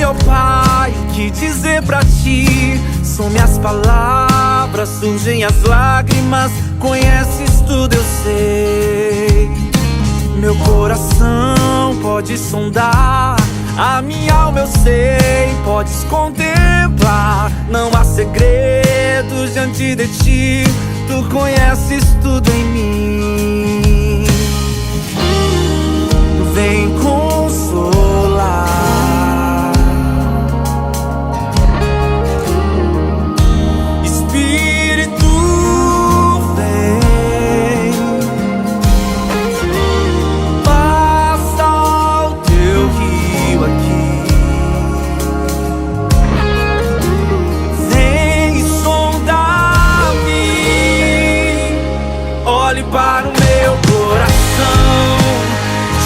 ó Pai, o que dizer pra ti. São minhas palavras, surgem as lágrimas. Conheces tudo, eu sei. Meu coração pode sondar, a minha alma eu sei. Podes contemplar, não há segredos diante de ti. Tu conheces tudo em mim. Vem consolar, Espírito vem, passa o teu rio aqui. Vem sondar-me, olhe para o meu coração.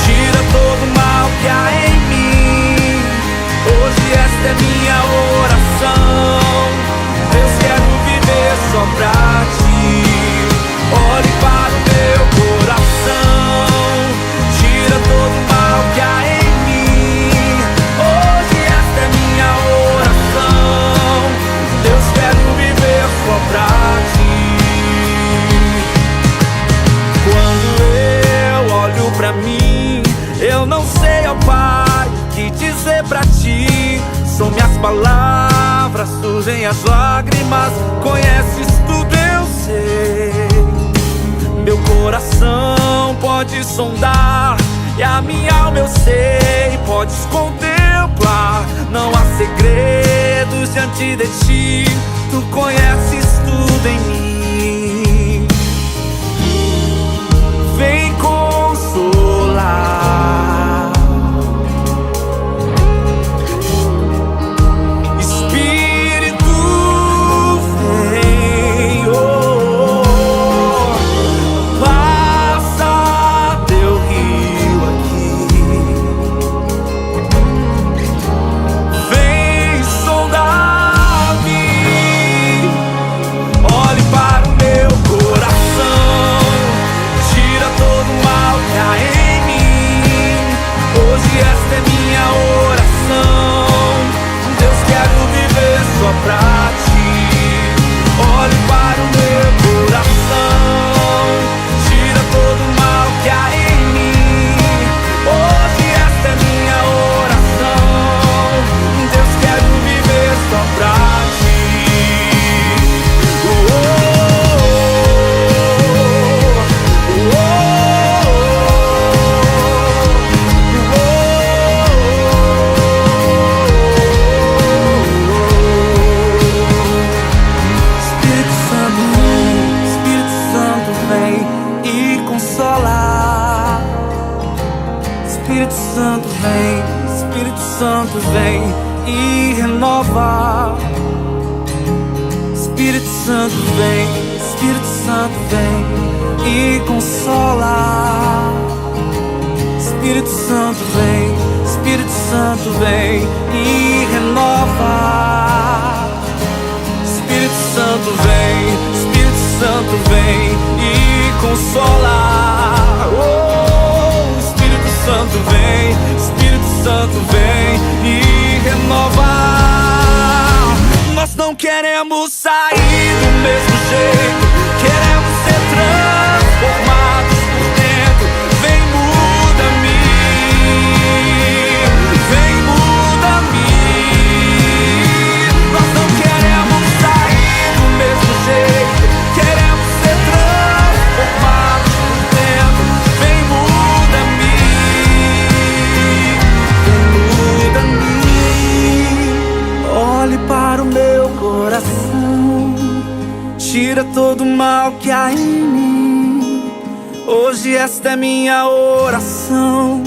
Tira todo o mal que há em mim. Hoje esta é minha oração. Deus, quero viver só pra ti. Olhe para o meu coração. Tira todo o mal que há em mim. Hoje esta é minha oração. Deus, quero viver só pra ti. Quando eu olho pra mim, eu não sei, ó Pai, o que dizer pra ti. São minhas palavras, surgem as lágrimas. Conheces tudo, eu sei. Meu coração pode sondar, e a minha alma eu sei. Podes contemplar, não há segredos diante de ti. Tu conheces tudo em mim. Vem consolar, Espírito vem, oh, passa teu rio aqui. Vem sondar-me, olhe para o meu coração. Tira todo o mal que há em mim. Hoje esta é minha oração. Deus, quero viver só pra ti. Olhe para o meu coração. Tira todo o mal que há em mim. Hoje esta é minha oração. Deus, quero viver só pra ti. Oh, oh, oh, oh, Espírito Santo vem e consola. Espírito Santo vem e renova. Espírito Santo vem e consola. Espírito Santo vem e renova. Espírito Santo vem e consola. Oh, Espírito Santo vem e renova. Nós não queremos sair do mesmo jeito, queremos ser transformados por dentro. Vem, muda-me, vem, muda-me. Nós não queremos sair do mesmo jeito, queremos ser transformados por dentro. Vem, muda-me, vem, muda-me. Olhe para o meu coração. Tira todo o mal que há em mim. Hoje esta é minha oração.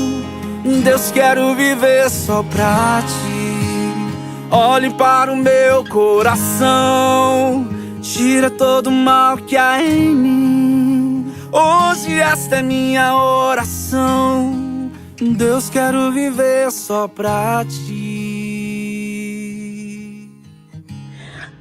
Deus, quero viver só pra ti. Olhe para o meu coração. Tira todo o mal que há em mim. Hoje esta é minha oração. Deus, quero viver só pra ti.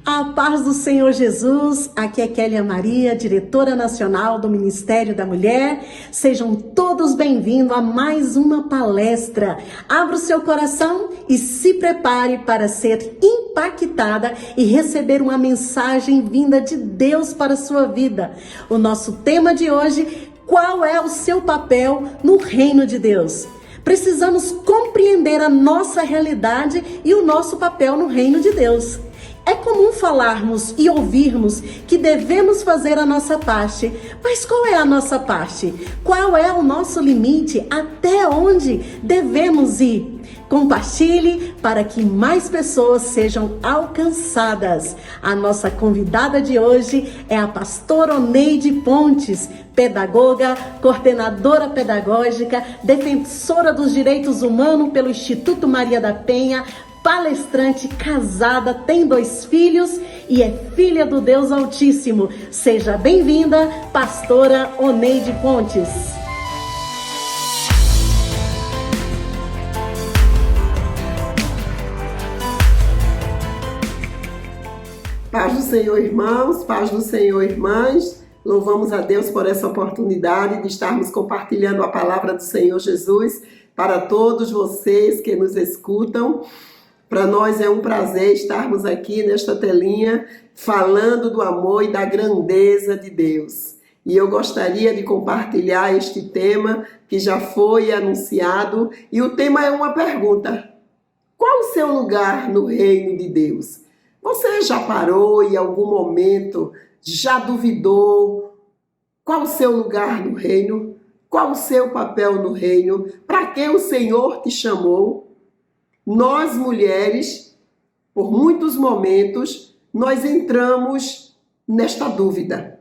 A paz do Senhor Jesus, aqui é Kélia Maria, diretora nacional do Ministério da Mulher. Sejam todos bem-vindos a mais uma palestra. Abra o seu coração e se prepare para ser impactada e receber uma mensagem vinda de Deus para a sua vida. O nosso tema de hoje: qual é o seu papel no reino de Deus? Precisamos compreender a nossa realidade e o nosso papel no reino de Deus. É comum falarmos e ouvirmos que devemos fazer a nossa parte, mas qual é a nossa parte? Qual é o nosso limite? Até onde devemos ir? Compartilhe para que mais pessoas sejam alcançadas. A nossa convidada de hoje é a pastora Oneide Pontes, pedagoga, coordenadora pedagógica, defensora dos direitos humanos pelo Instituto Maria da Penha, palestrante, casada, tem 2 filhos e é filha do Deus Altíssimo. Seja bem-vinda, pastora Oneide Pontes. Paz do Senhor, irmãos, paz do Senhor, irmãs. Louvamos a Deus por essa oportunidade de estarmos compartilhando a palavra do Senhor Jesus para todos vocês que nos escutam. Para nós é um prazer estarmos aqui nesta telinha falando do amor e da grandeza de Deus. E eu gostaria de compartilhar este tema que já foi anunciado, e o tema é uma pergunta: qual o seu lugar no reino de Deus? Você já parou em algum momento, já duvidou qual o seu lugar no reino? Qual o seu papel no reino? Para que o Senhor te chamou? Nós, mulheres, por muitos momentos, nós entramos nesta dúvida.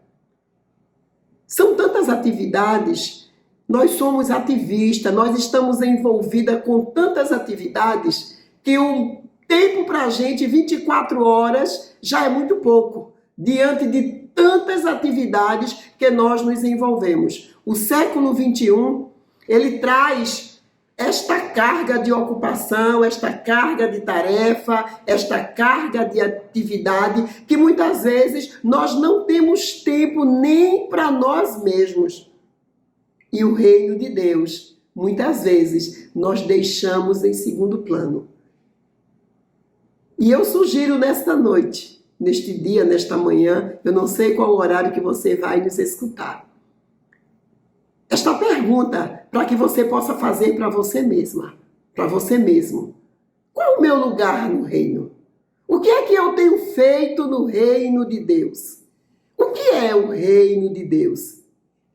São tantas atividades, nós somos ativistas, nós estamos envolvidas com tantas atividades que o tempo para a gente, 24 horas, já é muito pouco, diante de tantas atividades que nós nos envolvemos. O século XXI, ele traz esta carga de ocupação, esta carga de tarefa, esta carga de atividade, que muitas vezes nós não temos tempo nem para nós mesmos. E o reino de Deus, muitas vezes, nós deixamos em segundo plano. E eu sugiro nesta noite, neste dia, nesta manhã, eu não sei qual o horário que você vai nos escutar, esta pergunta para que você possa fazer para você mesma, para você mesmo. Qual o meu lugar no reino? O que é que eu tenho feito no reino de Deus? O que é o reino de Deus?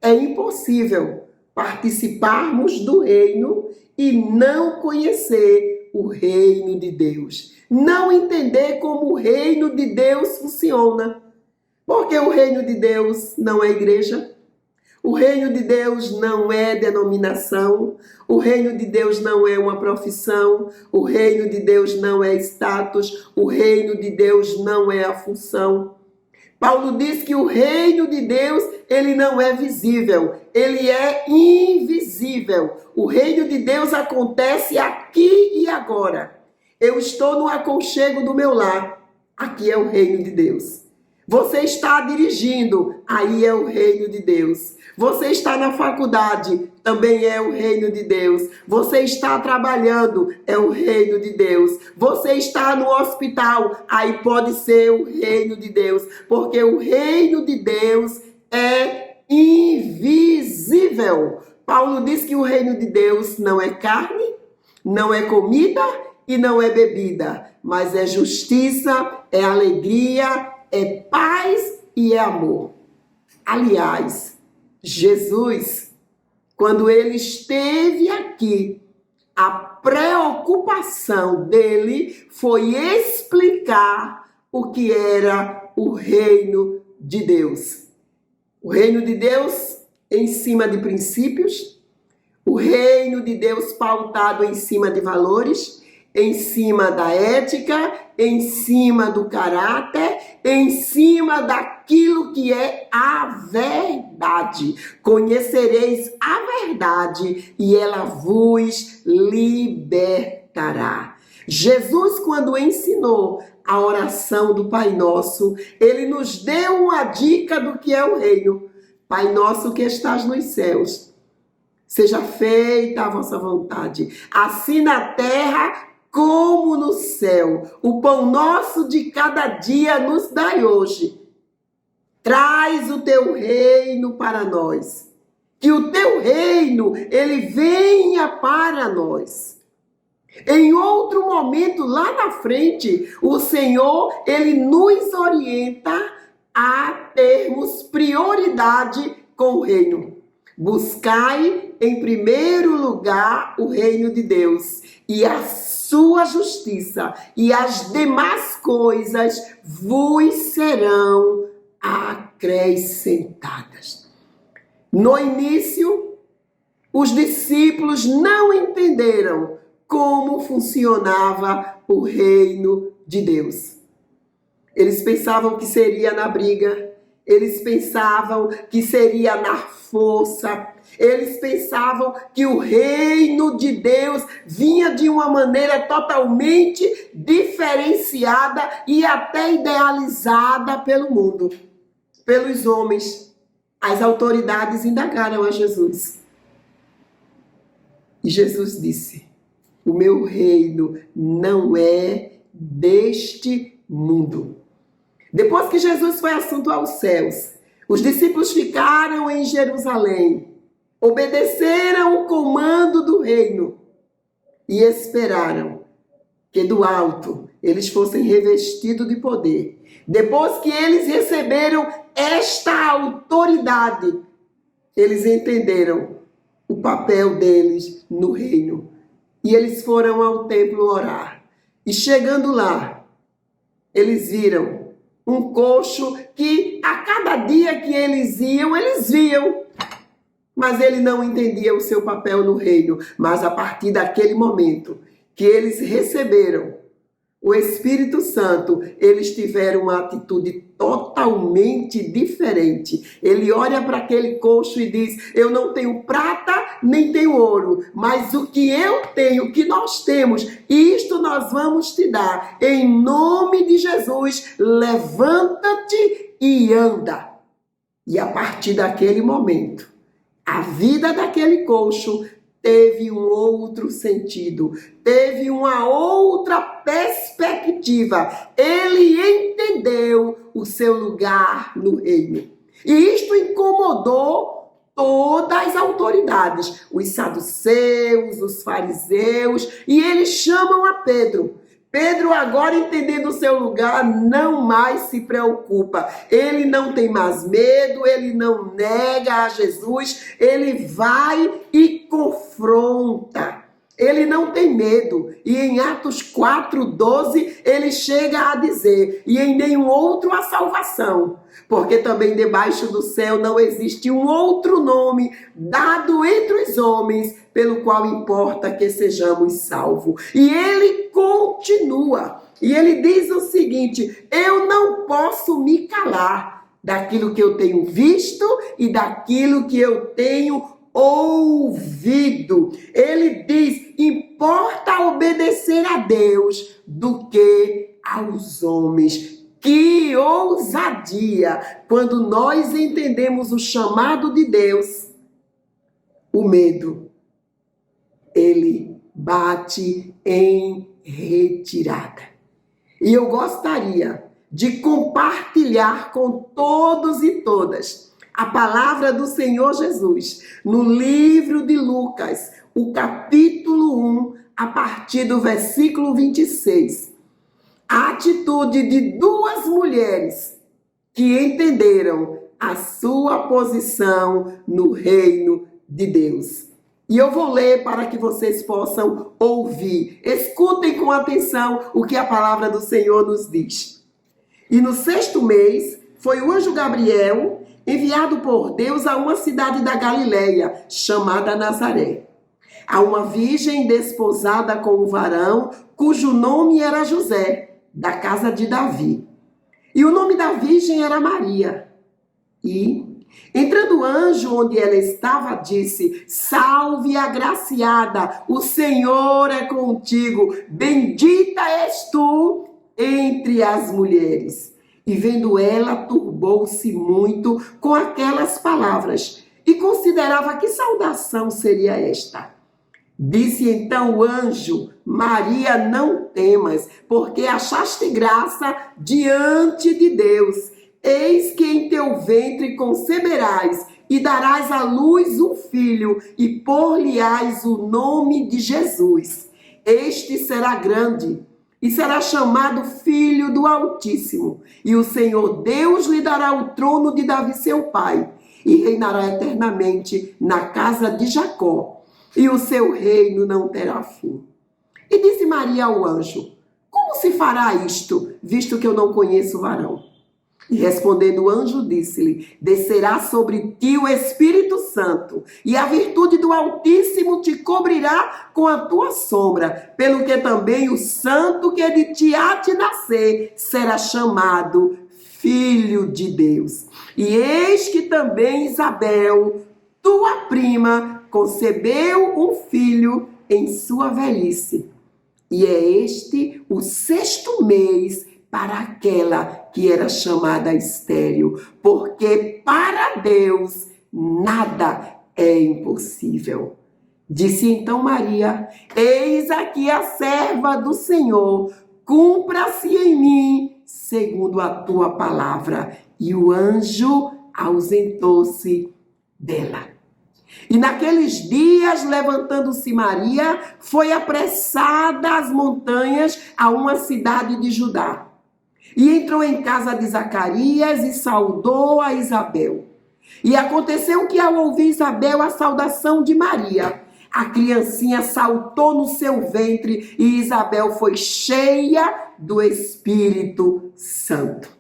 É impossível participarmos do reino e não conhecer o reino de Deus. Não entender como o reino de Deus funciona. Porque o reino de Deus não é igreja. O reino de Deus não é denominação, o reino de Deus não é uma profissão, o reino de Deus não é status, o reino de Deus não é a função. Paulo diz que o reino de Deus, ele não é visível, ele é invisível. O reino de Deus acontece aqui e agora. Eu estou no aconchego do meu lar, aqui é o reino de Deus. Você está dirigindo, aí é o reino de Deus. Você está na faculdade, também é o reino de Deus. Você está trabalhando, é o reino de Deus. Você está no hospital, aí pode ser o reino de Deus. Porque o reino de Deus é invisível. Paulo diz que o reino de Deus não é carne, não é comida e não é bebida, mas é justiça, é alegria, é paz e é amor. Aliás, Jesus, quando ele esteve aqui, a preocupação dele foi explicar o que era o reino de Deus. O reino de Deus em cima de princípios, o reino de Deus pautado em cima de valores, em cima da ética, em cima do caráter, em cima daquilo que é a verdade. Conhecereis a verdade e ela vos libertará. Jesus, quando ensinou a oração do Pai Nosso, ele nos deu uma dica do que é o reino. Pai nosso que estás nos céus, seja feita a vossa vontade, assim na terra como no céu. O pão nosso de cada dia nos dai hoje. Traz o teu reino para nós. Que o teu reino, ele venha para nós. Em outro momento, lá na frente, o Senhor, ele nos orienta a termos prioridade com o reino. Buscai em primeiro lugar o reino de Deus e a sua justiça, e as demais coisas vos serão acrescentadas. No início, os discípulos não entenderam como funcionava o reino de Deus. Eles pensavam que seria na briga, eles pensavam que seria na força, eles pensavam que o reino de Deus vinha de uma maneira totalmente diferenciada e até idealizada pelo mundo, pelos homens. As autoridades indagaram a Jesus. E Jesus disse: o meu reino não é deste mundo. Depois que Jesus foi assunto aos céus, os discípulos ficaram em Jerusalém, obedeceram o comando do reino e esperaram que do alto eles fossem revestidos de poder. Depois que eles receberam esta autoridade, eles entenderam o papel deles no reino. E eles foram ao templo orar. E chegando lá, eles viram um coxo que a cada dia que eles iam, eles viam. Mas ele não entendia o seu papel no reino. Mas a partir daquele momento que eles receberam o Espírito Santo, eles tiveram uma atitude totalmente diferente. Ele olha para aquele coxo e diz: eu não tenho prata nem tenho ouro, mas o que eu tenho, o que nós temos, isto nós vamos te dar. Em nome de Jesus, levanta-te e anda. E a partir daquele momento, a vida daquele coxo teve um outro sentido, teve uma outra perspectiva. Ele entendeu o seu lugar no reino. E isto incomodou todas as autoridades, os saduceus, os fariseus, e eles chamam a Pedro. Pedro, agora entendendo o seu lugar, não mais se preocupa. Ele não tem mais medo, ele não nega a Jesus, ele vai e confronta. Ele não tem medo. E em Atos 4:12, ele chega a dizer: e em nenhum outro há salvação, porque também debaixo do céu não existe um outro nome dado entre os homens pelo qual importa que sejamos salvos. E ele continua. E ele diz o seguinte: eu não posso me calar daquilo que eu tenho visto e daquilo que eu tenho ouvido. Ele diz: importa obedecer a Deus do que aos homens. Que ousadia! Quando nós entendemos o chamado de Deus, o medo, ele bate em retirada. E eu gostaria de compartilhar com todos e todas a palavra do Senhor Jesus no livro de Lucas, o capítulo 1, a partir do versículo 26. A atitude de duas mulheres que entenderam a sua posição no reino de Deus. E eu vou ler para que vocês possam ouvir. Escutem com atenção o que a palavra do Senhor nos diz. E no 6º mês, foi o anjo Gabriel enviado por Deus a uma cidade da Galileia, chamada Nazaré, a uma virgem desposada com um varão, cujo nome era José, da casa de Davi. E o nome da virgem era Maria. E, entrando o anjo onde ela estava, disse: salve, agraciada, o Senhor é contigo, bendita és tu entre as mulheres. E vendo ela, turbou-se muito com aquelas palavras e considerava que saudação seria esta. Disse então o anjo: Maria, não temas, porque achaste graça diante de Deus. Eis que em teu ventre conceberás e darás à luz um filho e por-lhe-ás o nome de Jesus. Este será grande e será chamado Filho do Altíssimo. E o Senhor Deus lhe dará o trono de Davi seu pai e reinará eternamente na casa de Jacó. E o seu reino não terá fim. E disse Maria ao anjo: Como se fará isto, visto que eu não conheço varão? E respondendo o anjo, disse-lhe: Descerá sobre ti o Espírito Santo, e a virtude do Altíssimo te cobrirá com a tua sombra, pelo que também o santo que de ti há de nascer será chamado Filho de Deus. E eis que também Isabel, tua prima, concebeu um filho em sua velhice. E é este o 6º mês para aquela que era chamada estéril, porque para Deus nada é impossível. Disse então Maria: Eis aqui a serva do Senhor, cumpra-se em mim segundo a tua palavra. E o anjo ausentou-se dela. E naqueles dias, levantando-se Maria, foi apressada às montanhas a uma cidade de Judá. E entrou em casa de Zacarias e saudou a Isabel. E aconteceu que, ao ouvir Isabel a saudação de Maria, a criancinha saltou no seu ventre e Isabel foi cheia do Espírito Santo.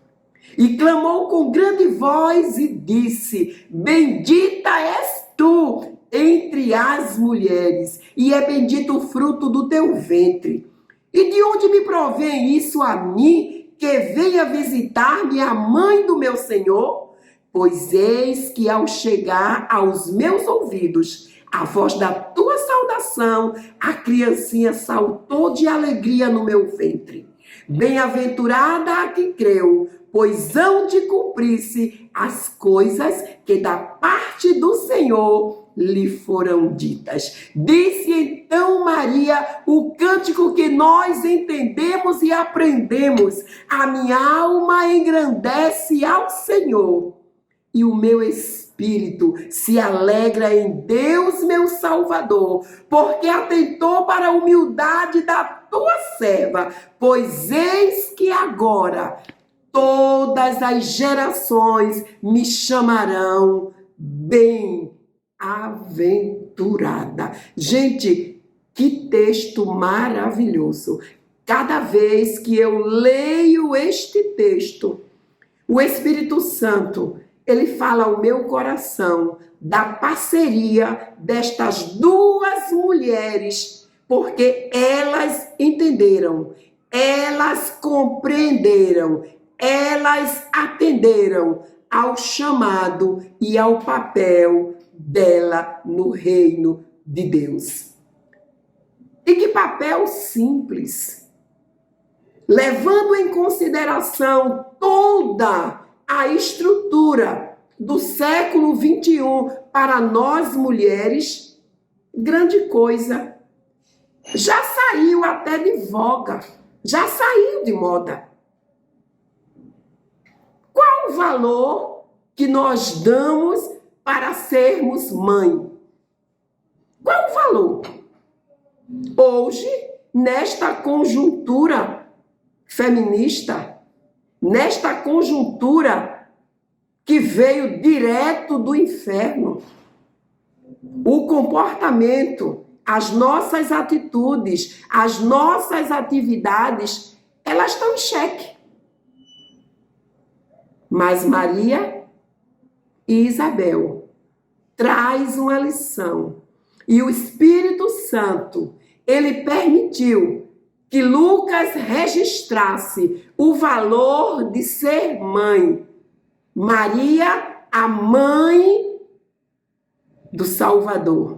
E clamou com grande voz e disse: Bendita és tu entre as mulheres, e é bendito o fruto do teu ventre. E de onde me provém isso a mim, que venha visitar-me a mãe do meu Senhor? Pois eis que ao chegar aos meus ouvidos a voz da tua saudação, a criancinha saltou de alegria no meu ventre. Bem-aventurada a que creu, pois hão de cumprir-se as coisas que da parte do Senhor lhe foram ditas. Disse então Maria o cântico que nós entendemos e aprendemos: A minha alma engrandece ao Senhor, e o meu espírito se alegra em Deus meu Salvador, porque atentou para a humildade da tua serva, pois eis que agora todas as gerações me chamarão bem-aventurada. Gente, que texto maravilhoso! Cada vez que eu leio este texto, o Espírito Santo, ele fala ao meu coração da parceria destas duas mulheres, porque elas entenderam, elas compreenderam, elas atenderam ao chamado e ao papel dela no reino de Deus. E que papel simples! Levando em consideração toda a estrutura do século 21 para nós mulheres, grande coisa. Já saiu até de voga, já saiu de moda. Qual o valor que nós damos para sermos mãe? Qual o valor? Hoje, nesta conjuntura feminista, nesta conjuntura que veio direto do inferno, o comportamento, as nossas atitudes, as nossas atividades, elas estão em xeque. Mas Maria e Isabel traz uma lição. E o Espírito Santo, ele permitiu que Lucas registrasse o valor de ser mãe. Maria, a mãe do Salvador.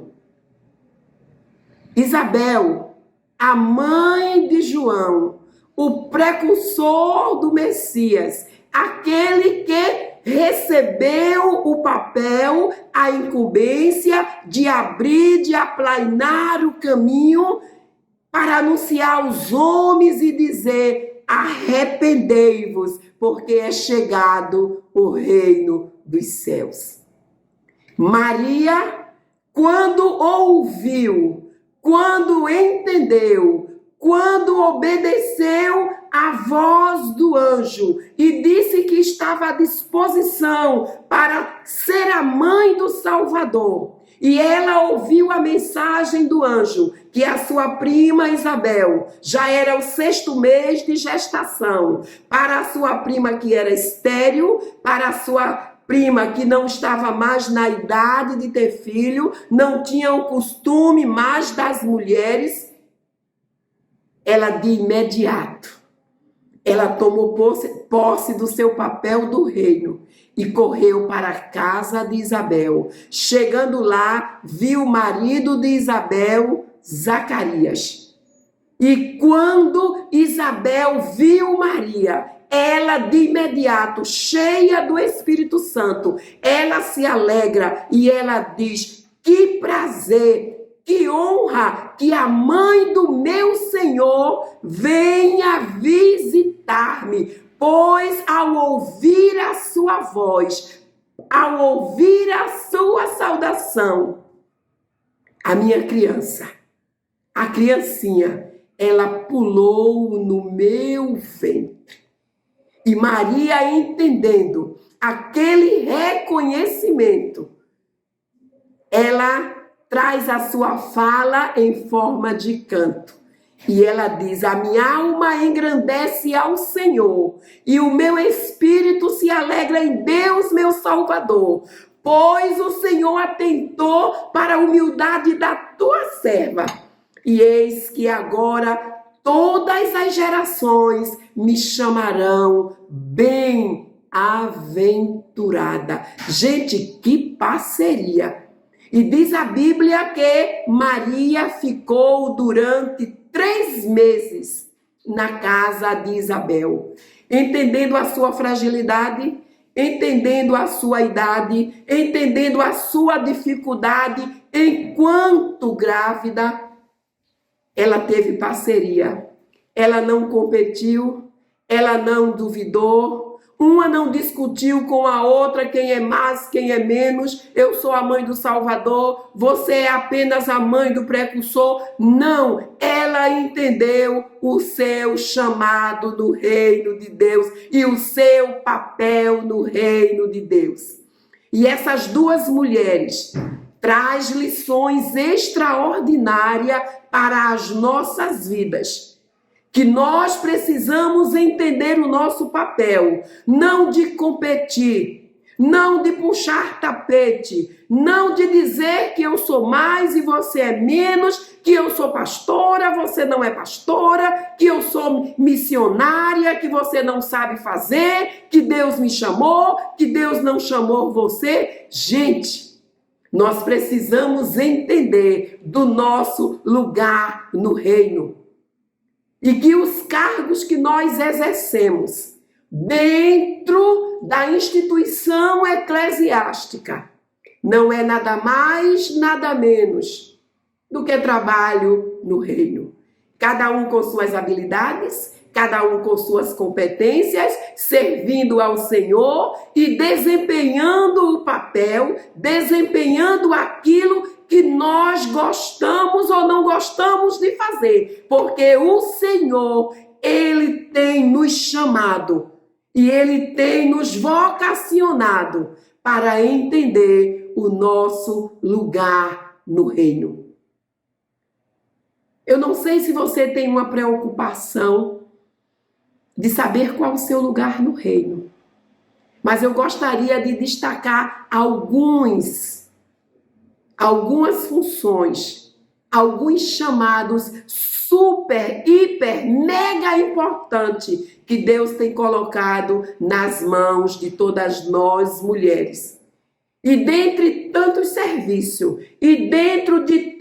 Isabel, a mãe de João, o precursor do Messias, aquele que recebeu o papel, a incumbência de abrir, de aplainar o caminho para anunciar aos homens e dizer: arrependei-vos, porque é chegado o reino dos céus. Maria, quando ouviu, quando entendeu, quando obedeceu à voz do anjo e disse que estava à disposição para ser a mãe do Salvador, e ela ouviu a mensagem do anjo, que a sua prima Isabel já era o 6º mês de gestação, para a sua prima que era estéril, para a sua prima que não estava mais na idade de ter filho, não tinha o costume mais das mulheres, ela de imediato, ela tomou posse do seu papel do reino e correu para a casa de Isabel. Chegando lá, viu o marido de Isabel, Zacarias. E quando Isabel viu Maria, ela de imediato, cheia do Espírito Santo, ela se alegra e ela diz: que prazer, que honra que a mãe do meu Senhor venha visitar-me, pois ao ouvir a sua voz, ao ouvir a sua saudação, a minha criança, a criancinha, ela pulou no meu ventre. E Maria, entendendo aquele reconhecimento, ela traz a sua fala em forma de canto. E ela diz: a minha alma engrandece ao Senhor, e o meu espírito se alegra em Deus, meu Salvador, pois o Senhor atentou para a humildade da tua serva. E eis que agora todas as gerações me chamarão bem-aventurada. Gente, que parceria! E diz a Bíblia que Maria ficou durante 3 meses na casa de Isabel, entendendo a sua fragilidade, entendendo a sua idade, entendendo a sua dificuldade. Enquanto grávida, ela teve parceria. Ela não competiu, ela não duvidou, uma não discutiu com a outra quem é mais, quem é menos. Eu sou a mãe do Salvador, você é apenas a mãe do precursor. Não, ela entendeu o seu chamado no reino de Deus e o seu papel no reino de Deus. E essas 2 mulheres traz lições extraordinárias para as nossas vidas, que nós precisamos entender o nosso papel, não de competir, não de puxar tapete, não de dizer que eu sou mais e você é menos, que eu sou pastora, você não é pastora, que eu sou missionária, que você não sabe fazer, que Deus me chamou, que Deus não chamou você. Gente, nós precisamos entender do nosso lugar no reino. E que os cargos que nós exercemos dentro da instituição eclesiástica não é nada mais, nada menos do que trabalho no reino. Cada um com suas habilidades, cada um com suas competências, servindo ao Senhor e desempenhando o papel, desempenhando aquilo que nós gostamos ou não gostamos de fazer, porque o Senhor, Ele tem nos chamado e Ele tem nos vocacionado para entender o nosso lugar no reino. Eu não sei se você tem uma preocupação de saber qual é o seu lugar no reino, mas eu gostaria de destacar algumas funções, alguns chamados super, hiper, mega importante que Deus tem colocado nas mãos de todas nós mulheres. E dentre tantos serviços, e dentro de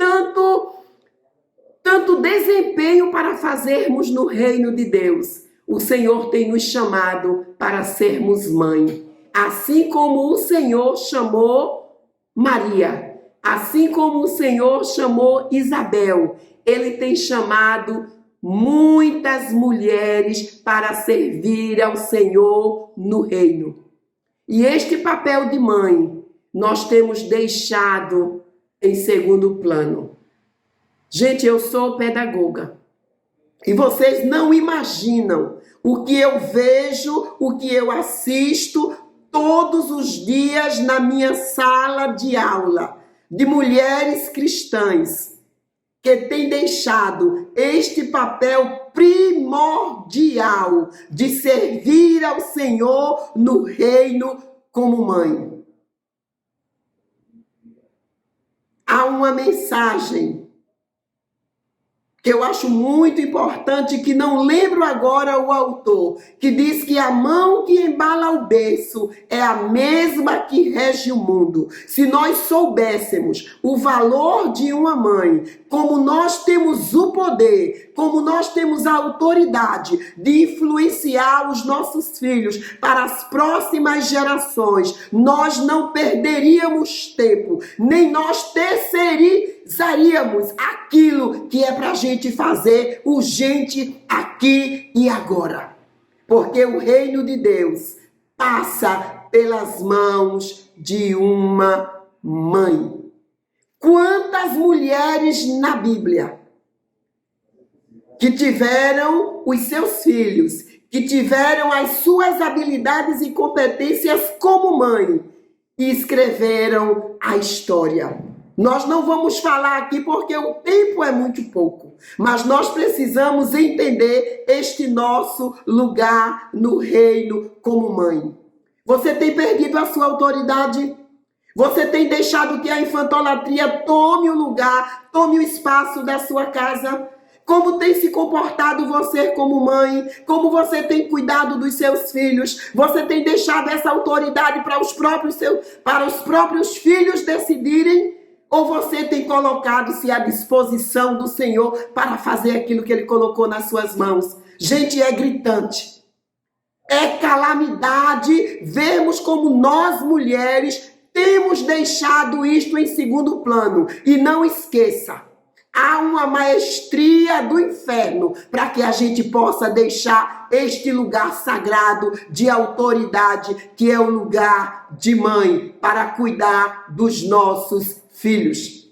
tanto desempenho para fazermos no reino de Deus. O Senhor tem nos chamado para sermos mãe. Assim como o Senhor chamou Maria, assim como o Senhor chamou Isabel, Ele tem chamado muitas mulheres para servir ao Senhor no reino. E este papel de mãe nós temos deixado em segundo plano. Gente, eu sou pedagoga e vocês não imaginam o que eu vejo, o que eu assisto todos os dias na minha sala de aula de mulheres cristãs que têm deixado este papel primordial de servir ao Senhor no reino como mãe. Há uma mensagem que eu acho muito importante, que não lembro agora o autor, que diz que a mão que embala o berço é a mesma que rege o mundo. Se nós soubéssemos o valor de uma mãe, como nós temos o poder, como nós temos a autoridade de influenciar os nossos filhos para as próximas gerações, nós não perderíamos tempo, nem nós terceirizaríamos aquilo que é para a gente fazer urgente aqui e agora. Porque o reino de Deus passa pelas mãos de uma mãe. Quantas mulheres na Bíblia que tiveram os seus filhos, que tiveram as suas habilidades e competências como mãe e escreveram a história. Nós não vamos falar aqui porque o tempo é muito pouco, mas nós precisamos entender este nosso lugar no reino como mãe. Você tem perdido a sua autoridade? Você tem deixado que a infantolatria tome o lugar, tome o espaço da sua casa? Como tem se comportado você como mãe? Como você tem cuidado dos seus filhos? Você tem deixado essa autoridade para os próprios filhos decidirem? Ou você tem colocado-se à disposição do Senhor para fazer aquilo que Ele colocou nas suas mãos? Gente, é gritante. É calamidade vermos como nós, mulheres, temos deixado isto em segundo plano. E não esqueça, há uma maestria do inferno para que a gente possa deixar este lugar sagrado de autoridade, que é o lugar de mãe, para cuidar dos nossos filhos.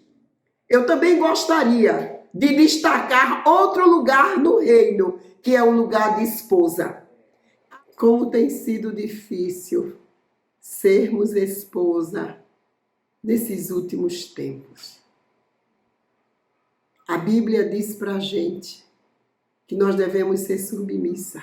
Eu também gostaria de destacar outro lugar no reino, que é o lugar de esposa. Como tem sido difícil sermos esposa nesses últimos tempos. A Bíblia diz para a gente que nós devemos ser submissa.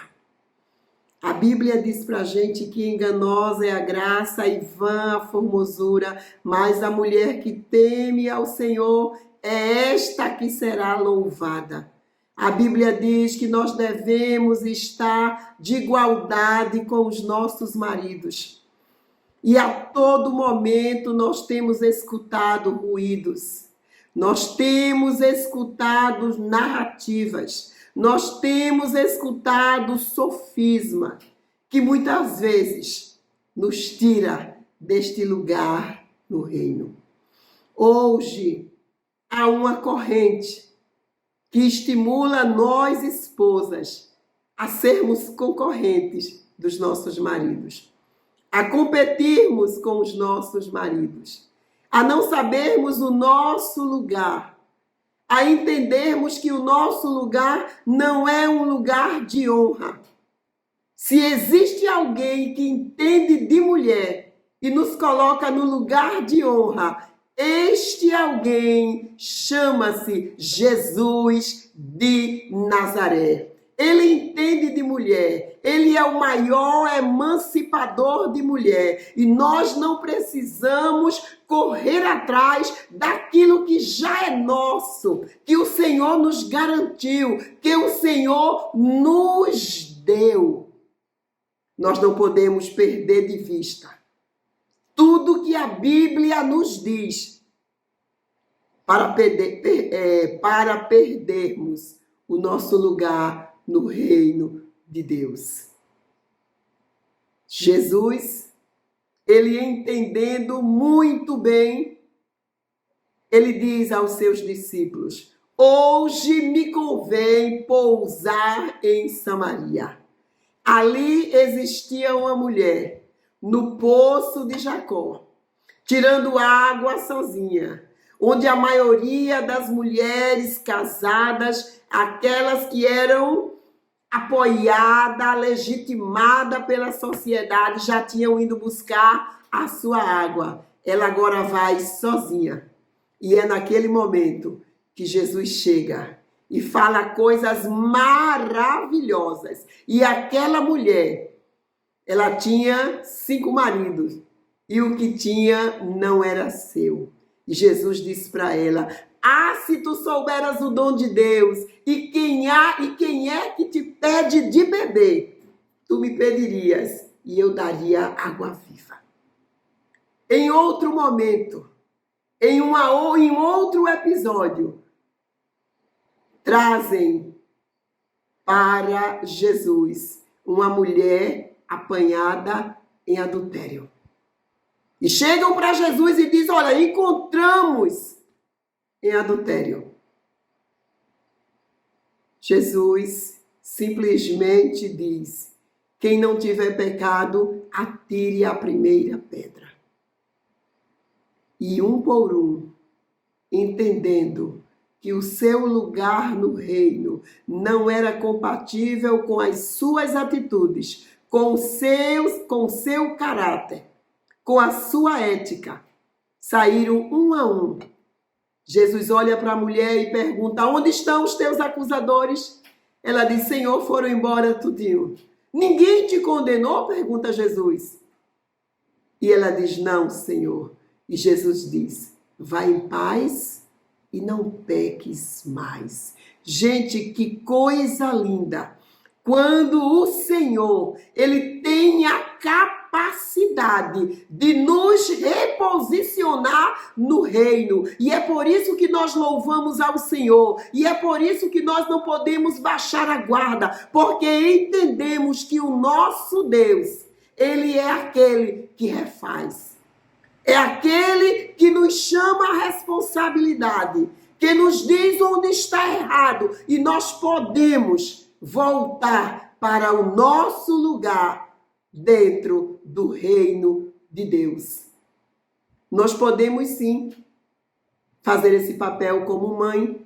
A Bíblia diz para a gente que enganosa é a graça e vã a formosura, mas a mulher que teme ao Senhor é esta que será louvada. A Bíblia diz que nós devemos estar de igualdade com os nossos maridos. E a todo momento nós temos escutado ruídos, nós temos escutado narrativas, nós temos escutado sofisma, que muitas vezes nos tira deste lugar no reino. Hoje há uma corrente que estimula nós, esposas, a sermos concorrentes dos nossos maridos, a competirmos com os nossos maridos, a não sabermos o nosso lugar, a entendermos que o nosso lugar não é um lugar de honra. Se existe alguém que entende de mulher e nos coloca no lugar de honra, este alguém chama-se Jesus de Nazaré. Ele entende de mulher, ele é o maior emancipador de mulher. E nós não precisamos correr atrás daquilo que já é nosso, que o Senhor nos garantiu, que o Senhor nos deu. Nós não podemos perder de vista tudo que a Bíblia nos diz para perdermos o nosso lugar no reino de Deus. Jesus, ele entendendo muito bem, ele diz aos seus discípulos: hoje me convém pousar em Samaria. Ali existia uma mulher no poço de Jacó, tirando água sozinha, onde a maioria das mulheres casadas, aquelas que eram apoiada, legitimada pela sociedade, já tinham ido buscar a sua água. Ela agora vai sozinha. E é naquele momento que Jesus chega e fala coisas maravilhosas. E aquela mulher, ela tinha 5 maridos e o que tinha não era seu. E Jesus disse para ela: ah, se tu souberas o dom de Deus e quem é que te pede de beber, tu me pedirias e eu daria água viva. Em outro momento, em outro episódio, trazem para Jesus uma mulher apanhada em adultério. E chegam para Jesus e dizem: olha, encontramos em adultério. Jesus simplesmente diz: quem não tiver pecado, atire a primeira pedra. E um por um, entendendo que o seu lugar no reino não era compatível com as suas atitudes, com o seu caráter, com a sua ética, saíram um a um. Jesus olha para a mulher e pergunta: onde estão os teus acusadores? Ela diz: Senhor, foram embora tudinho. Ninguém te condenou? Pergunta Jesus. E ela diz: não, Senhor. E Jesus diz: vai em paz e não peques mais. Gente, que coisa linda! Quando o Senhor, ele tem a capacidade de nos reposicionar no reino. E é por isso que nós louvamos ao Senhor. E é por isso que nós não podemos baixar a guarda. Porque entendemos que o nosso Deus, ele é aquele que refaz. É aquele que nos chama a responsabilidade. Que nos diz onde está errado. E nós podemos voltar para o nosso lugar dentro do reino de Deus. Nós podemos sim fazer esse papel como mãe,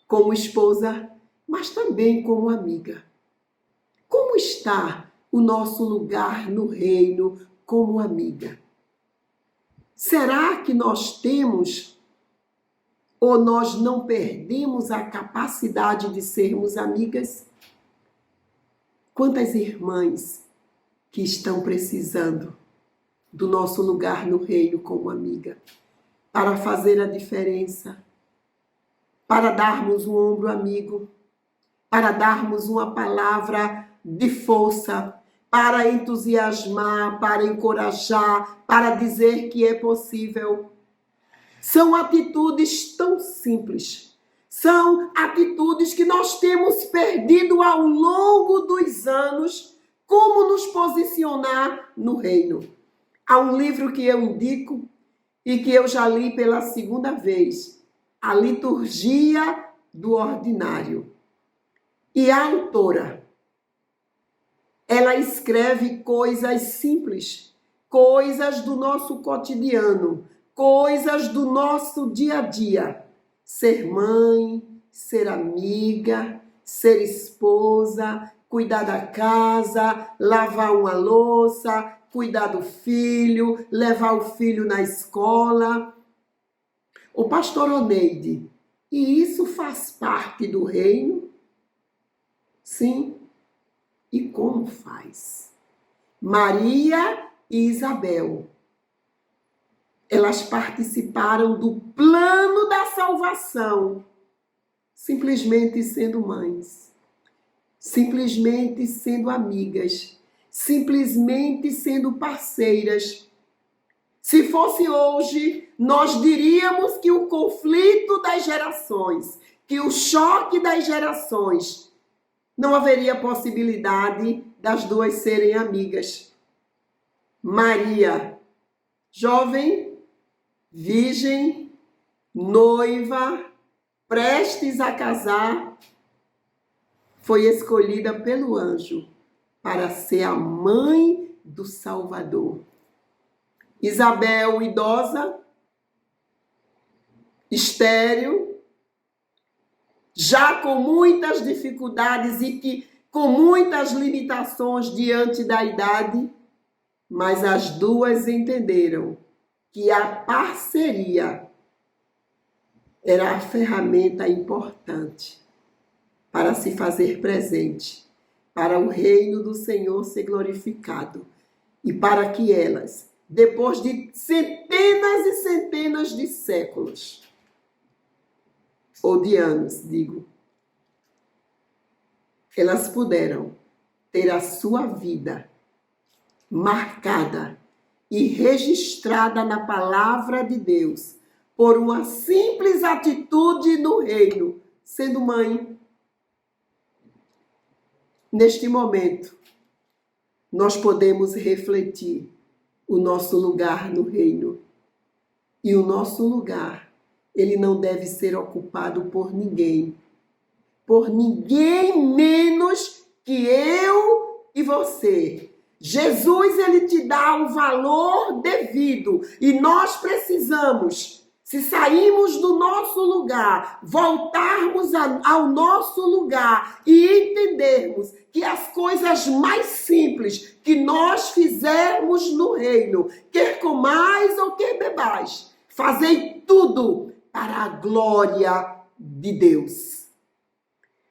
como esposa, mas também como amiga. Como está o nosso lugar no reino como amiga? Será que nós temos ou nós não perdemos a capacidade de sermos amigas? Quantas irmãs que estão precisando do nosso lugar no reino como amiga, para fazer a diferença, para darmos um ombro amigo, para darmos uma palavra de força, para entusiasmar, para encorajar, para dizer que é possível. São atitudes tão simples. São atitudes que nós temos perdido ao longo dos anos. Como nos posicionar no reino? Há um livro que eu indico e que eu já li pela segunda vez. A Liturgia do Ordinário. E a autora, ela escreve coisas simples, coisas do nosso cotidiano, coisas do nosso dia a dia. Ser mãe, ser amiga, ser esposa, cuidar da casa, lavar uma louça, cuidar do filho, levar o filho na escola. O pastor Oneide, e isso faz parte do reino? Sim. E como faz? Maria e Isabel, elas participaram do plano da salvação, simplesmente sendo mães, simplesmente sendo amigas, simplesmente sendo parceiras, Se fosse hoje, nós diríamos que o conflito das gerações, que o choque das gerações, não haveria possibilidade das duas serem amigas. Maria, jovem, virgem, noiva, prestes a casar, foi escolhida pelo anjo para ser a mãe do Salvador. Isabel, idosa, estéril, já com muitas dificuldades e com muitas limitações diante da idade, mas as duas entenderam que a parceria era a ferramenta importante para se fazer presente, para o reino do Senhor ser glorificado e para que elas, depois de centenas e centenas de séculos, ou de anos, digo, elas puderam ter a sua vida marcada e registrada na palavra de Deus por uma simples atitude no reino, sendo mãe. Neste momento, nós podemos refletir o nosso lugar no reino. E o nosso lugar, ele não deve ser ocupado por ninguém menos que eu e você. Jesus, ele te dá o valor devido e nós precisamos, se sairmos do nosso lugar, voltarmos ao nosso lugar e entendermos que as coisas mais simples que nós fizermos no reino, quer comais ou quer bebais, fazei tudo para a glória de Deus.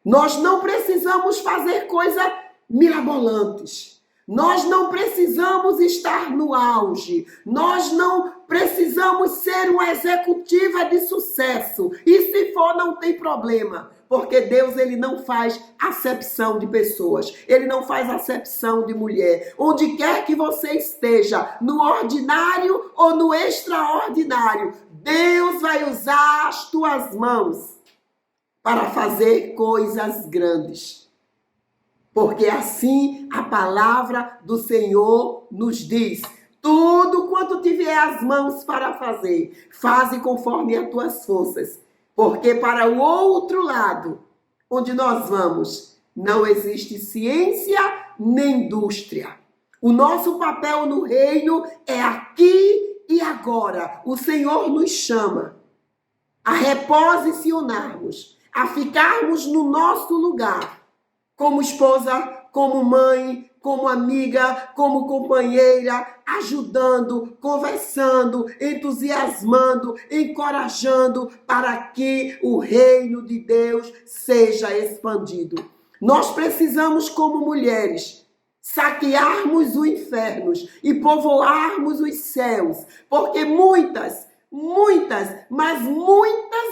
Nós não precisamos fazer coisas mirabolantes. Nós não precisamos estar no auge. Nós não precisamos ser uma executiva de sucesso. E se for, não tem problema. Porque Deus, ele não faz acepção de pessoas. Ele não faz acepção de mulher. Onde quer que você esteja, no ordinário ou no extraordinário, Deus vai usar as tuas mãos para fazer coisas grandes. Porque assim a palavra do Senhor nos diz: tudo quanto tiver as mãos para fazer, faze conforme as tuas forças. Porque para o outro lado, onde nós vamos, não existe ciência nem indústria. O nosso papel no reino é aqui e agora. O Senhor nos chama a reposicionarmos, a ficarmos no nosso lugar, como esposa, como mãe, como amiga, como companheira, ajudando, conversando, entusiasmando, encorajando para que o reino de Deus seja expandido. Nós precisamos, como mulheres, saquearmos os infernos e povoarmos os céus, porque muitas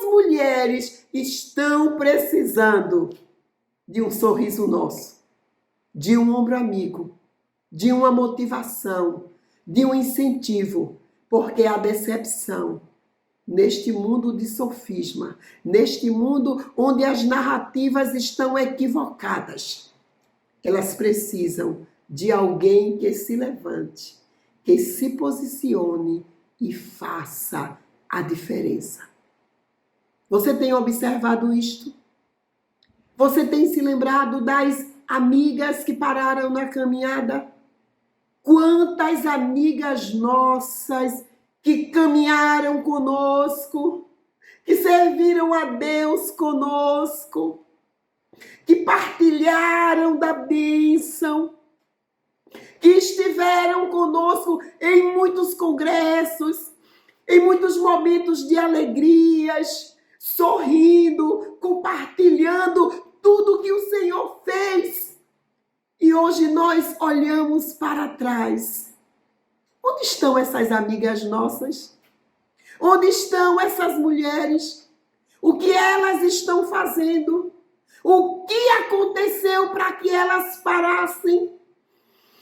mulheres estão precisando de um sorriso nosso, de um ombro amigo, de uma motivação, de um incentivo, porque a decepção, neste mundo de sofisma, neste mundo onde as narrativas estão equivocadas, elas precisam de alguém que se levante, que se posicione e faça a diferença. Você tem observado isto? Você tem se lembrado das amigas que pararam na caminhada? Quantas amigas nossas que caminharam conosco, que serviram a Deus conosco, que partilharam da bênção, que estiveram conosco em muitos congressos, em muitos momentos de alegrias, sorrindo, compartilhando tudo que o Senhor fez. E hoje nós olhamos para trás. Onde estão essas amigas nossas? Onde estão essas mulheres? O que elas estão fazendo? O que aconteceu para que elas parassem?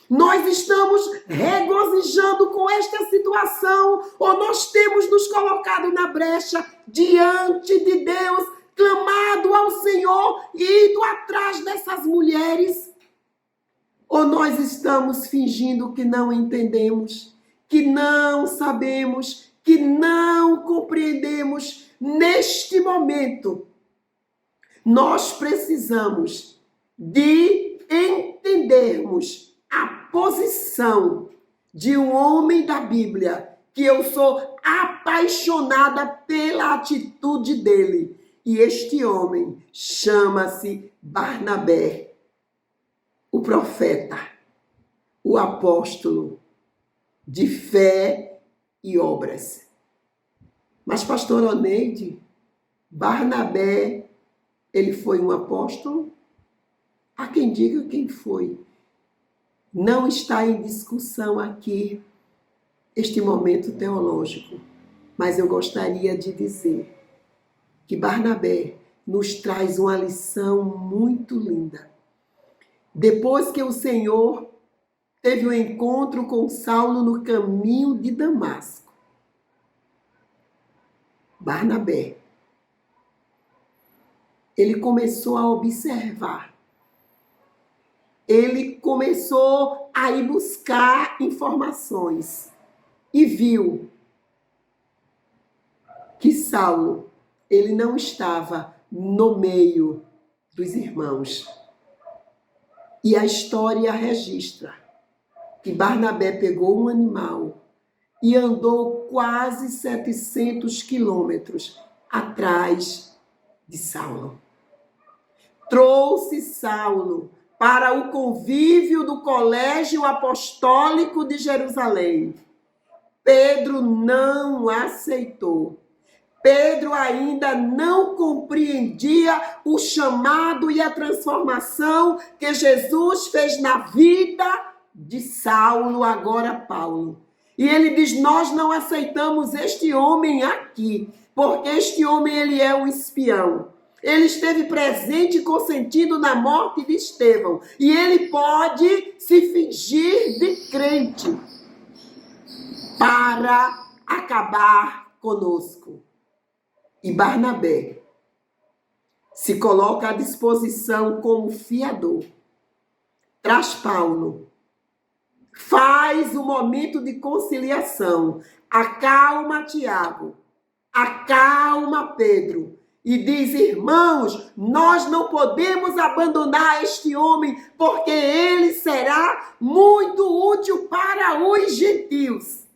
Nós estamos regozijando com esta situação ou nós temos nos colocado na brecha diante de Deus, clamado ao Senhor e ido atrás dessas mulheres? Ou nós estamos fingindo que não entendemos, que não sabemos, que não compreendemos? Neste momento, nós precisamos de entendermos a posição de um homem da Bíblia, que eu sou apaixonada pela atitude dele. E este homem chama-se Barnabé, o profeta, o apóstolo de fé e obras. Mas, pastor Oneide, Barnabé, ele foi um apóstolo? Há quem diga quem foi. Não está em discussão aqui este momento teológico, mas eu gostaria de dizer que Barnabé nos traz uma lição muito linda. Depois que o Senhor teve um encontro com Saulo no caminho de Damasco, Barnabé, ele começou a observar. Ele começou a ir buscar informações e viu que Saulo, ele não estava no meio dos irmãos. E a história registra que Barnabé pegou um animal e andou quase 700 quilômetros atrás de Saulo. Trouxe Saulo para o convívio do Colégio Apostólico de Jerusalém. Pedro não aceitou. Pedro ainda não compreendia o chamado e a transformação que Jesus fez na vida de Saulo, agora Paulo. E ele diz: nós não aceitamos este homem aqui, porque este homem ele é um espião. Ele esteve presente e consentido na morte de Estevão. E ele pode se fingir de crente para acabar conosco. E Barnabé se coloca à disposição como fiador. Traz Paulo. Faz o momento de conciliação. Acalma Tiago. Acalma Pedro. E diz: irmãos, nós não podemos abandonar este homem, porque ele será muito útil para os gentios.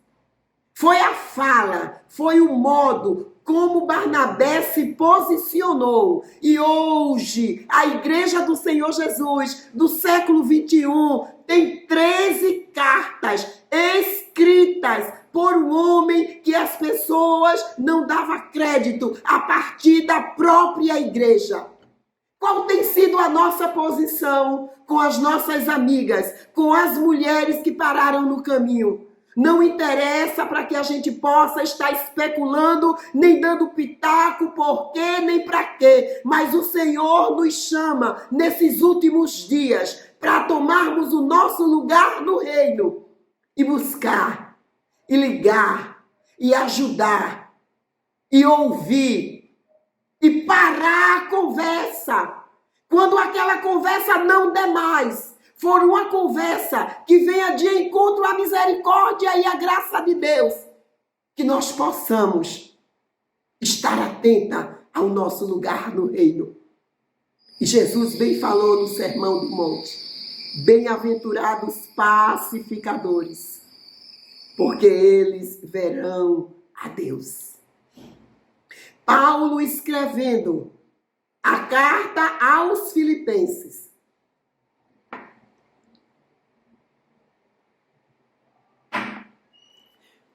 Foi a fala, foi o modo como Barnabé se posicionou. E hoje, a Igreja do Senhor Jesus, do século 21, tem 13 cartas escritas por um homem que as pessoas não davam crédito a partir da própria igreja. Qual tem sido a nossa posição com as nossas amigas, com as mulheres que pararam no caminho? Não interessa para que a gente possa estar especulando, nem dando pitaco, por quê, nem para quê. Mas o Senhor nos chama nesses últimos dias para tomarmos o nosso lugar no reino e buscar, e ligar, e ajudar, e ouvir, e parar a conversa. Quando aquela conversa não der mais, for uma conversa que venha de encontro à misericórdia e à graça de Deus, que nós possamos estar atenta ao nosso lugar no reino. E Jesus bem falou no Sermão do Monte: bem-aventurados pacificadores, porque eles verão a Deus. Paulo escrevendo a carta aos Filipenses.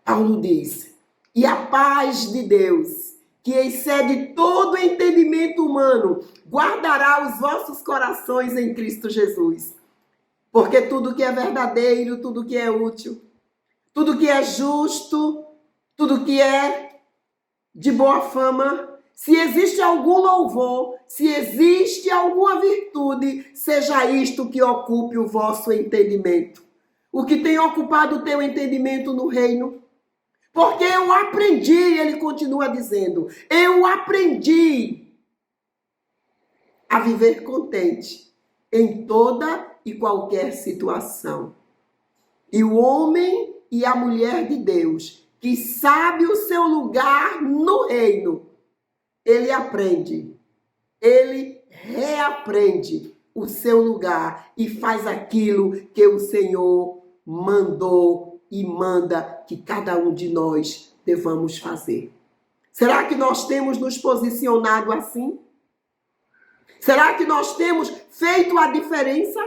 Paulo diz: e a paz de Deus, que excede todo entendimento humano, guardará os vossos corações em Cristo Jesus. Porque tudo que é verdadeiro, tudo que é útil, tudo que é justo, tudo que é de boa fama, se existe algum louvor, se existe alguma virtude, seja isto que ocupe o vosso entendimento. o que tem ocupado o teu entendimento no reino? Porque eu aprendi, ele continua dizendo, eu aprendi a viver contente em toda e qualquer situação. E o homem e a mulher de Deus, que sabe o seu lugar no reino, ele aprende, ele reaprende o seu lugar e faz aquilo que o Senhor mandou e manda que cada um de nós devamos fazer. Será que nós temos nos posicionado assim? Será que nós temos feito a diferença?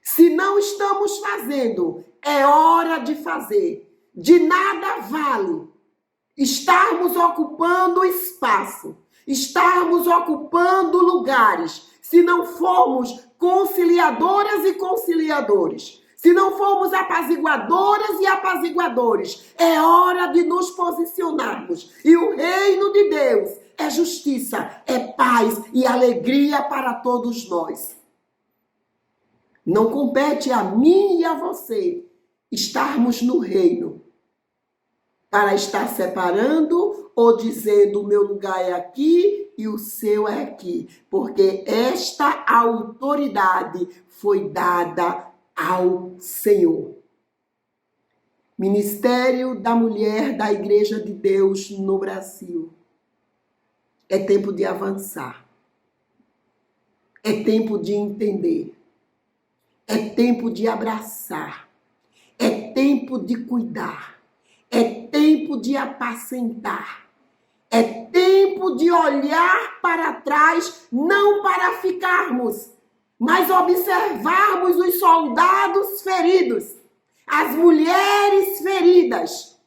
Se não estamos fazendo, é hora de fazer. De nada vale estarmos ocupando espaço, estarmos ocupando lugares, se não formos conciliadoras e conciliadores, se não formos apaziguadoras e apaziguadores. É hora de nos posicionarmos. E o reino de Deus é justiça, é paz e alegria para todos nós. Não compete a mim e a você estarmos no reino para estar separando ou dizendo o meu lugar é aqui e o seu é aqui, porque esta autoridade foi dada ao Senhor. Ministério da Mulher da Igreja de Deus no Brasil. É tempo de avançar. É tempo de entender. É tempo de abraçar. É tempo de cuidar. É tempo de apacentar. É tempo de olhar para trás, não para ficarmos, mas observarmos os soldados feridos, as mulheres feridas,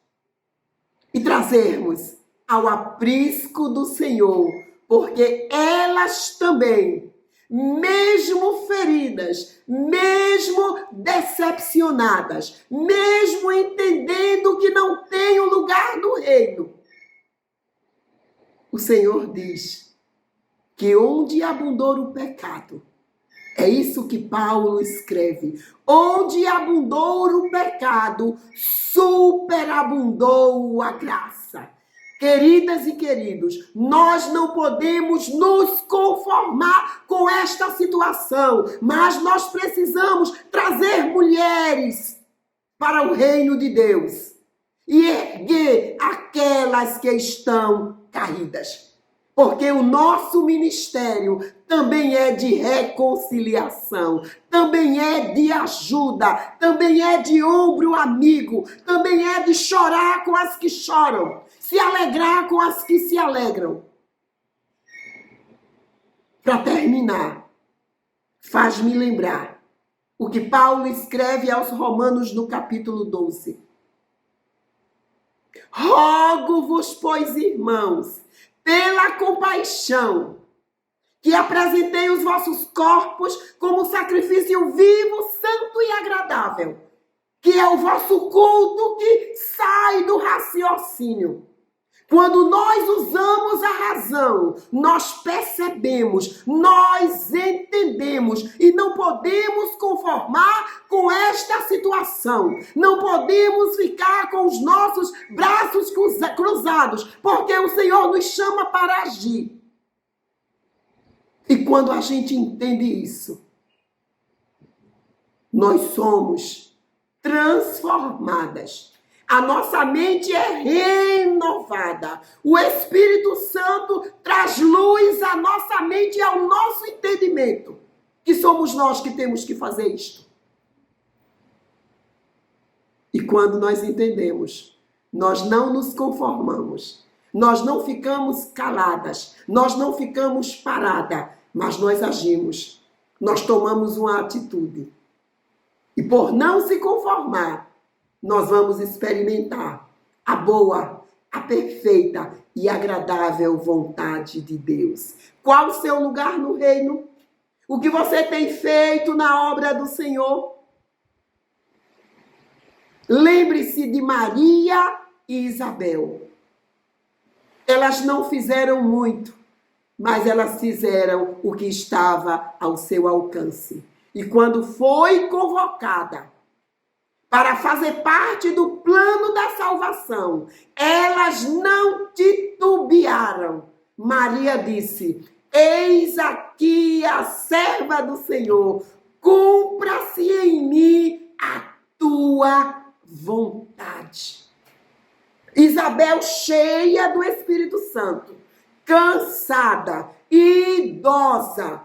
e trazermos ao aprisco do Senhor, porque elas também, mesmo feridas, mesmo decepcionadas, mesmo entendendo que não tem o lugar do reino, o Senhor diz que onde abundou o pecado, é isso que Paulo escreve, onde abundou o pecado, superabundou a graça. Queridas e queridos, nós não podemos nos conformar com esta situação, mas nós precisamos trazer mulheres para o reino de Deus e erguer aquelas que estão caídas. Porque o nosso ministério também é de reconciliação, também é de ajuda, também é de ombro amigo, também é de chorar com as que choram, se alegrar com as que se alegram. Para terminar, faz-me lembrar o que Paulo escreve aos Romanos no capítulo 12. Rogo-vos, pois, irmãos, pela compaixão, que apresentei os vossos corpos como sacrifício vivo, santo e agradável, que é o vosso culto que sai do raciocínio. Quando nós usamos a razão, nós percebemos, nós entendemos e não podemos conformar com esta situação. Não podemos ficar com os nossos braços cruzados, porque o Senhor nos chama para agir. E quando a gente entende isso, nós somos transformadas. A nossa mente é renovada. O Espírito Santo traz luz à nossa mente e ao nosso entendimento. Que somos nós que temos que fazer isto. E quando nós entendemos, nós não nos conformamos. Nós não ficamos caladas. Nós não ficamos paradas. Mas nós agimos. Nós tomamos uma atitude. E por não se conformar, nós vamos experimentar a boa, a perfeita e agradável vontade de Deus. Qual o seu lugar no reino? O que você tem feito na obra do Senhor? Lembre-se de Maria e Isabel. Elas não fizeram muito, mas elas fizeram o que estava ao seu alcance. E quando foi convocada, para fazer parte do plano da salvação, elas não titubearam. Maria disse: eis aqui a serva do Senhor, cumpra-se em mim a tua vontade. Isabel, cheia do Espírito Santo, cansada, idosa,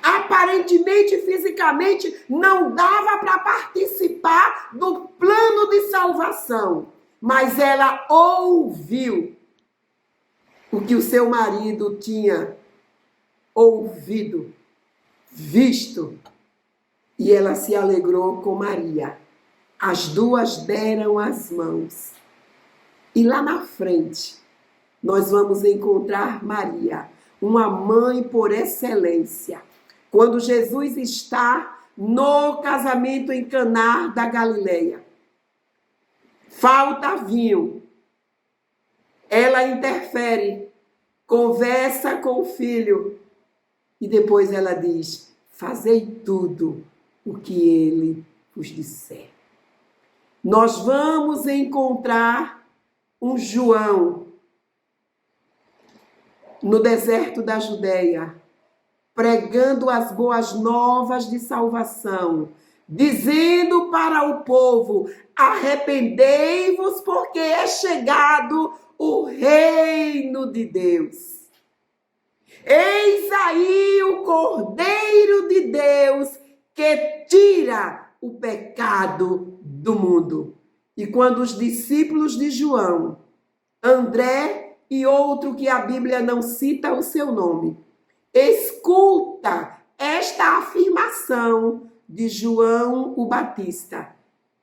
aparentemente, fisicamente, não dava para participar do plano de salvação, mas ela ouviu o que o seu marido tinha ouvido, visto, e ela se alegrou com Maria. As duas deram as mãos. E lá na frente, nós vamos encontrar Maria, uma mãe por excelência. Quando Jesus está no casamento em Caná da Galileia, falta vinho. Ela interfere, conversa com o filho e depois ela diz: fazei tudo o que ele vos disser. Nós vamos encontrar um João no deserto da Judeia, pregando as boas novas de salvação, dizendo para o povo: arrependei-vos, porque é chegado o reino de Deus. Eis aí o Cordeiro de Deus que tira o pecado do mundo. E quando os discípulos de João, André e outro que a Bíblia não cita o seu nome, escuta esta afirmação de João o Batista,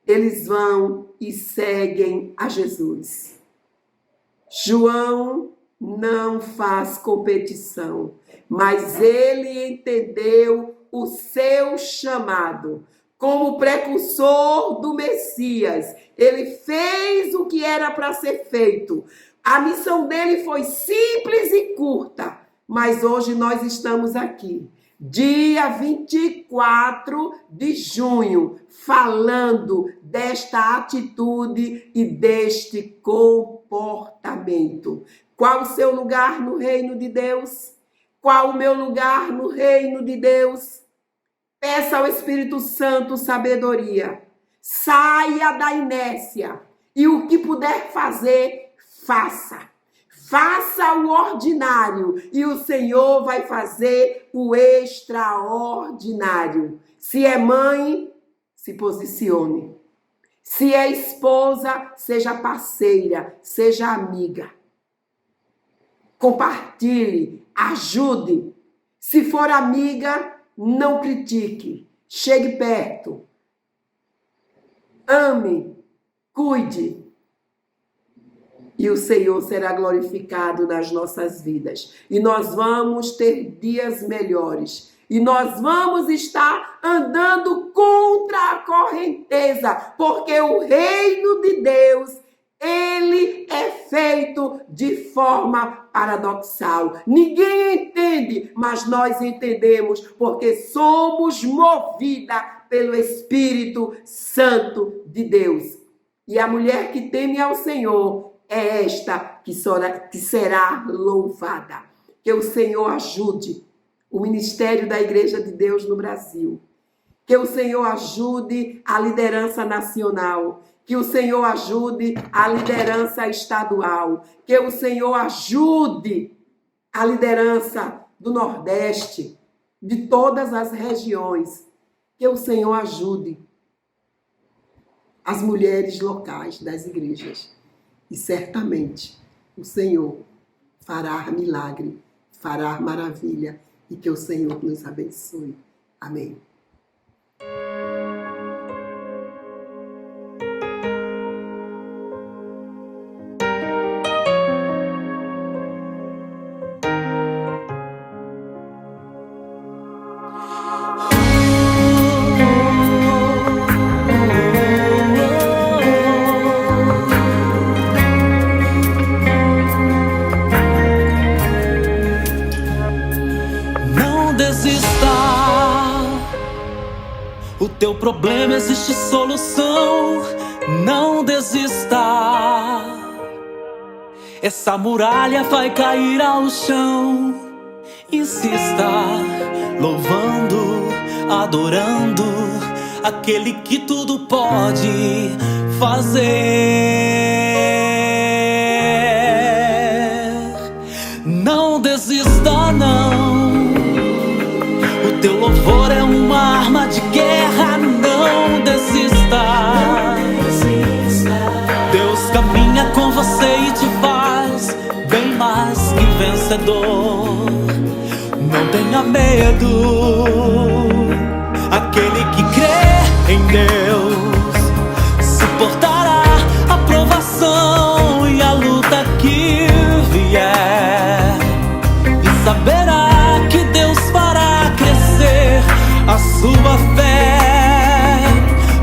eles vão e seguem a Jesus. João não faz competição, mas ele entendeu o seu chamado. Como precursor do Messias, ele fez o que era para ser feito. A missão dele foi simples e curta, mas hoje nós estamos aqui, dia 24 de junho, falando desta atitude e deste comportamento. Qual o seu lugar no reino de Deus? Qual o meu lugar no reino de Deus? Peça ao Espírito Santo sabedoria. Saia da inércia. E o que puder fazer, faça. Faça o ordinário. E o Senhor vai fazer o extraordinário. Se é mãe, se posicione. Se é esposa, seja parceira, seja amiga. Compartilhe, ajude. Se for amiga, não critique. Chegue perto. Ame, cuide. E o Senhor será glorificado nas nossas vidas. E nós vamos ter dias melhores. E nós vamos estar andando contra a correnteza. Porque o reino de Deus, ele é feito de forma paradoxal. Ninguém entende, mas nós entendemos, porque somos movidas pelo Espírito Santo de Deus. E a mulher que teme ao Senhor é esta que será louvada. Que o Senhor ajude o ministério da Igreja de Deus no Brasil. Que o Senhor ajude a liderança nacional. Que o Senhor ajude a liderança estadual. Que o Senhor ajude a liderança do Nordeste, de todas as regiões. Que o Senhor ajude as mulheres locais das igrejas. E certamente o Senhor fará milagre, fará maravilha. E que o Senhor nos abençoe. Amém. Não desista teu problema existe solução. Não desista. Essa muralha vai cair ao chão. Insista, louvando, adorando aquele que tudo pode fazer. Não desista, não. O teu louvor é uma arma de guerra. Não desista. Deus caminha com você e te faz bem mais que vencedor. Não tenha medo. Aquele que crê em Deus suportará a provação e a luta que vier, e saberá que Deus fará crescer a sua fé.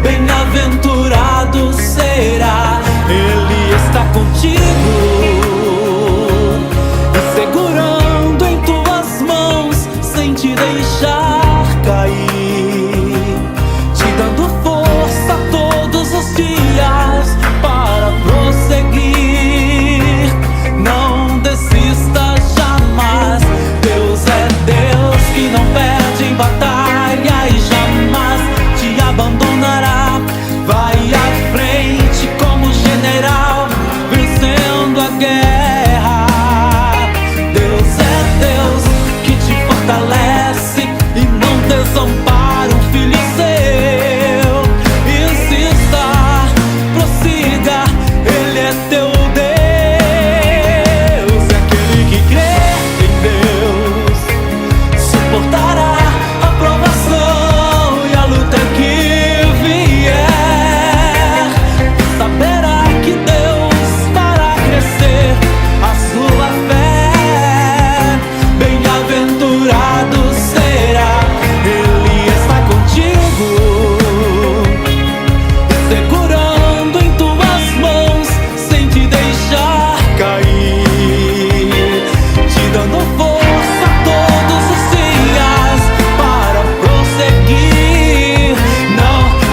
Bem-aventurado será, Ele está contigo, e segurando em tuas mãos sem te deixar cair, te dando força todos os dias para prosseguir. Não desista jamais. Deus é Deus que não perde em batalha e jamais te abandonará. Vai à frente como general, vencendo a guerra. Deus é Deus que te fortalece e não desampara um filho seu. Insista, prossiga, Ele é teu Deus. Aquele que crê em Deus suportará a provação e a luta que vier, saberá que Deus fará crescer a sua fé. Bem-aventurado será, Ele está contigo, segurando em tuas mãos sem te deixar cair, te dando força todos os dias para prosseguir.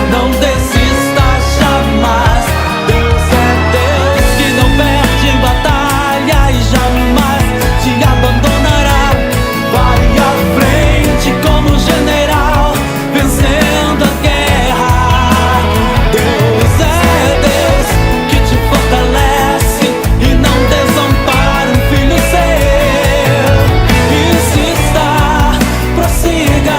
Não desista jamais. Deus é Deus que não perde em batalha e jamais te abandonará. Vai à frente como general, vencendo a guerra. Deus é Deus que te fortalece e não desampara um filho seu. Insista, prossiga,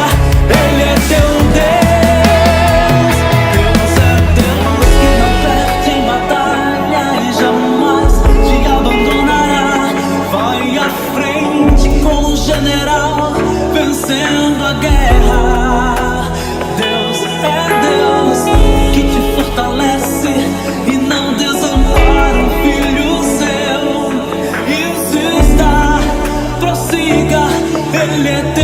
Ele é teu Deus. Deus é Deus que não perde em batalha e jamais te abandonará. Vai à frente como general, vencendo a guerra. Deus é Deus que te fortalece e não desampara um filho seu. Insista, prossiga, Ele é teu